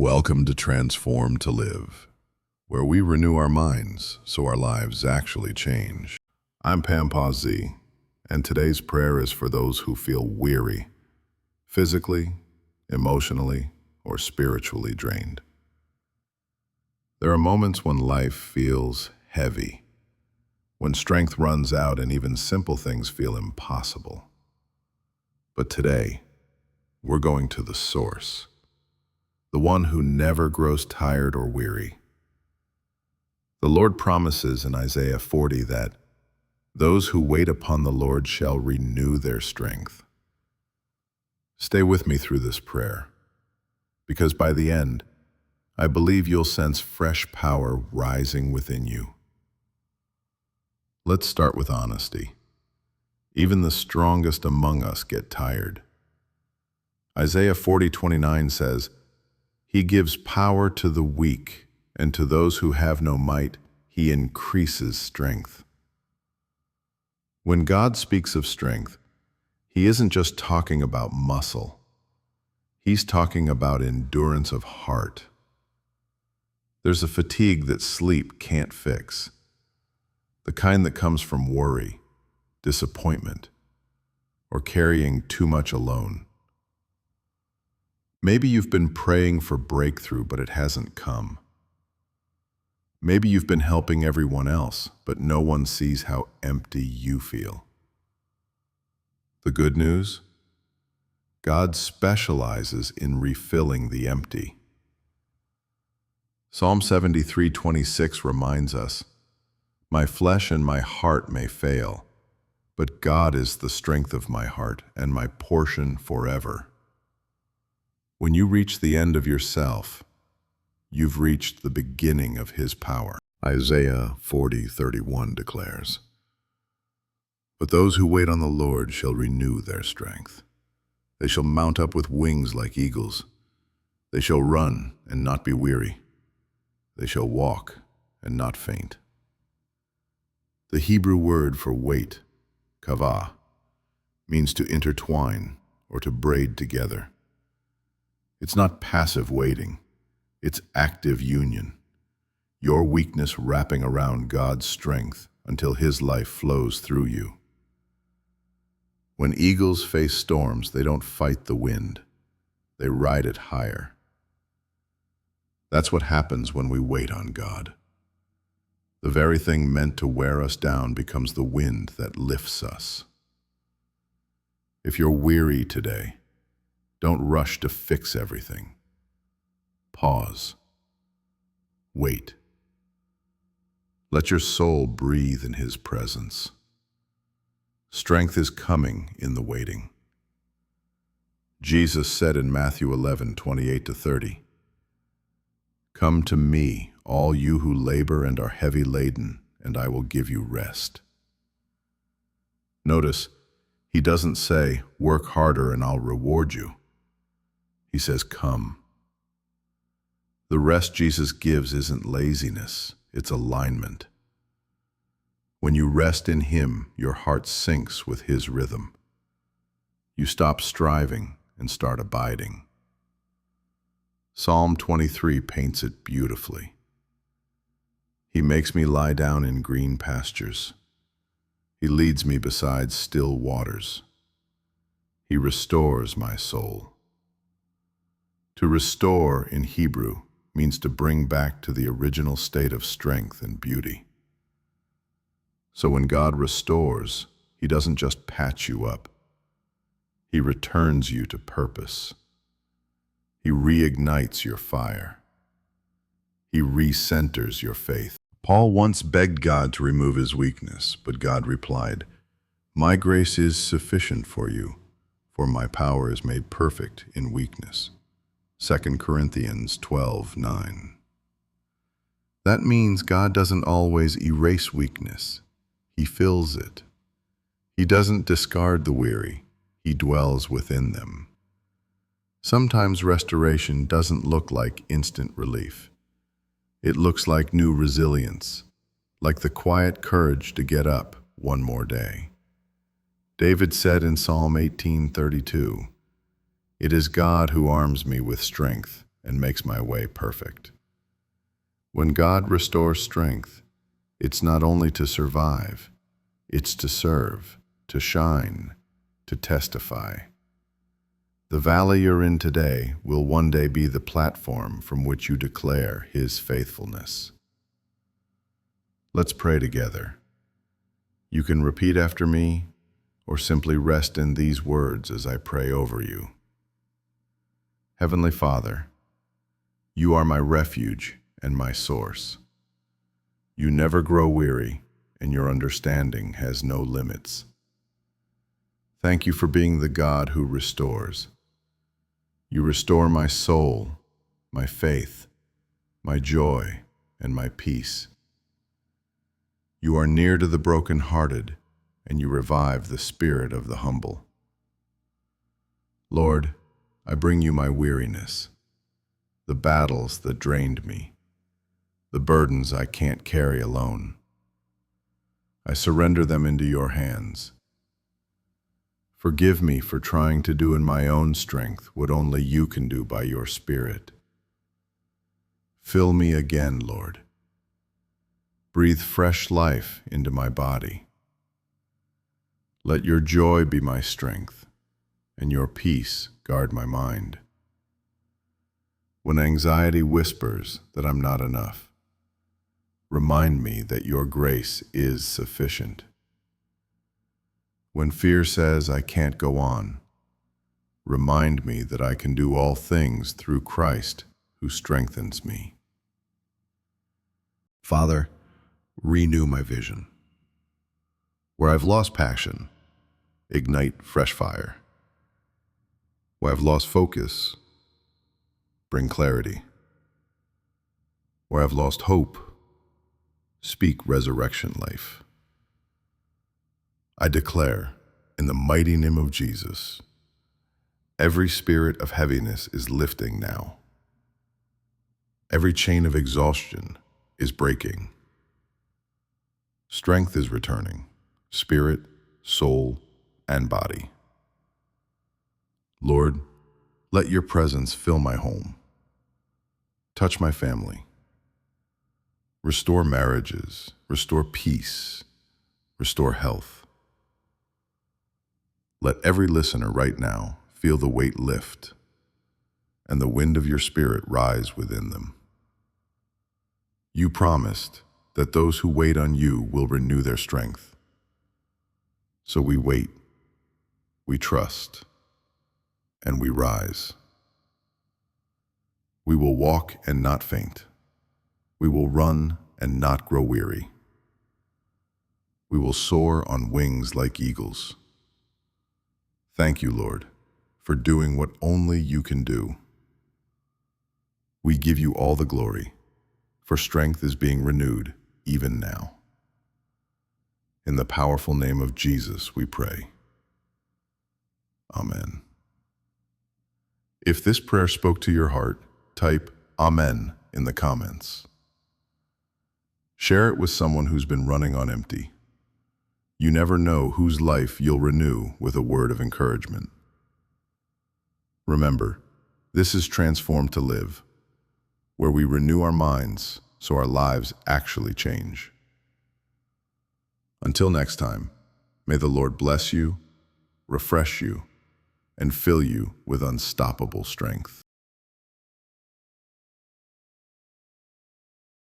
Welcome to Transform to Live, where we renew our minds so our lives actually change. I'm Pampa Z, and today's prayer is for those who feel weary, physically, emotionally, or spiritually drained. There are moments when life feels heavy, when strength runs out and even simple things feel impossible. But today, we're going to the source, the one who never grows tired or weary. The Lord promises in Isaiah 40 that those who wait upon the Lord shall renew their strength. Stay with me through this prayer, because by the end, I believe you'll sense fresh power rising within you. Let's start with honesty. Even the strongest among us get tired. Isaiah 40:29 says, "He gives power to the weak, and to those who have no might, he increases strength." When God speaks of strength, he isn't just talking about muscle. He's talking about endurance of heart. There's a fatigue that sleep can't fix, the kind that comes from worry, disappointment, or carrying too much alone. Maybe you've been praying for breakthrough, but it hasn't come. Maybe you've been helping everyone else, but no one sees how empty you feel. The good news? God specializes in refilling the empty. Psalm 73:26 reminds us, "My flesh and my heart may fail, but God is the strength of my heart and my portion forever." When you reach the end of yourself, you've reached the beginning of his power. Isaiah 40:31 declares, "But those who wait on the Lord shall renew their strength. They shall mount up with wings like eagles. They shall run and not be weary. They shall walk and not faint." The Hebrew word for wait, kavah, means to intertwine or to braid together. It's not passive waiting, it's active union. Your weakness wrapping around God's strength until his life flows through you. When eagles face storms, they don't fight the wind, they ride it higher. That's what happens when we wait on God. The very thing meant to wear us down becomes the wind that lifts us. If you're weary today, don't rush to fix everything. Pause. Wait. Let your soul breathe in his presence. Strength is coming in the waiting. Jesus said in Matthew 11:28-30, "Come to me, all you who labor and are heavy laden, and I will give you rest." Notice, he doesn't say, "Work harder and I'll reward you." He says, "Come." The rest Jesus gives isn't laziness, it's alignment. When you rest in him, your heart syncs with his rhythm. You stop striving and start abiding. Psalm 23 paints it beautifully. "He makes me lie down in green pastures. He leads me beside still waters. He restores my soul." To restore in Hebrew means to bring back to the original state of strength and beauty. So when God restores, he doesn't just patch you up. He returns you to purpose. He reignites your fire. He recenters your faith. Paul once begged God to remove his weakness, but God replied, "My grace is sufficient for you, for my power is made perfect in weakness." 2 Corinthians 12:9. That means God doesn't always erase weakness. He fills it. He doesn't discard the weary. He dwells within them. Sometimes restoration doesn't look like instant relief. It looks like new resilience, like the quiet courage to get up one more day. David said in Psalm 18:32, "It is God who arms me with strength, and makes my way perfect. When God restores strength, it's not only to survive, it's to serve, to shine, to testify. The valley you're in today will one day be the platform from which you declare His faithfulness. Let's pray together. You can repeat after me, or simply rest in these words as I pray over you. Heavenly Father, you are my refuge and my source. You never grow weary, and your understanding has no limits. Thank you for being the God who restores. You restore my soul, my faith, my joy, and my peace. You are near to the brokenhearted, and you revive the spirit of the humble. Lord, I bring you my weariness, the battles that drained me, the burdens I can't carry alone. I surrender them into your hands. Forgive me for trying to do in my own strength what only you can do by your Spirit. Fill me again, Lord. Breathe fresh life into my body. Let your joy be my strength, and your peace guard my mind. When anxiety whispers that I'm not enough, remind me that your grace is sufficient. When fear says I can't go on, remind me that I can do all things through Christ who strengthens me. Father, renew my vision. Where I've lost passion, ignite fresh fire. Where I've lost focus, bring clarity. Where I've lost hope, speak resurrection life. I declare, in the mighty name of Jesus, every spirit of heaviness is lifting now. Every chain of exhaustion is breaking. Strength is returning, spirit, soul, and body. Lord, let your presence fill my home. Touch my family. Restore marriages, restore peace, restore health. Let every listener right now feel the weight lift and the wind of your Spirit rise within them. You promised that those who wait on you will renew their strength. So we wait, we trust, and we rise. We will walk and not faint. We will run and not grow weary. We will soar on wings like eagles. Thank you, Lord, for doing what only you can do. We give you all the glory, for strength is being renewed even now. In the powerful name of Jesus, we pray. Amen. If this prayer spoke to your heart, type Amen in the comments. Share it with someone who's been running on empty. You never know whose life you'll renew with a word of encouragement. Remember, this is Transformed to Live, where we renew our minds so our lives actually change. Until next time, may the Lord bless you, refresh you, and fill you with unstoppable strength.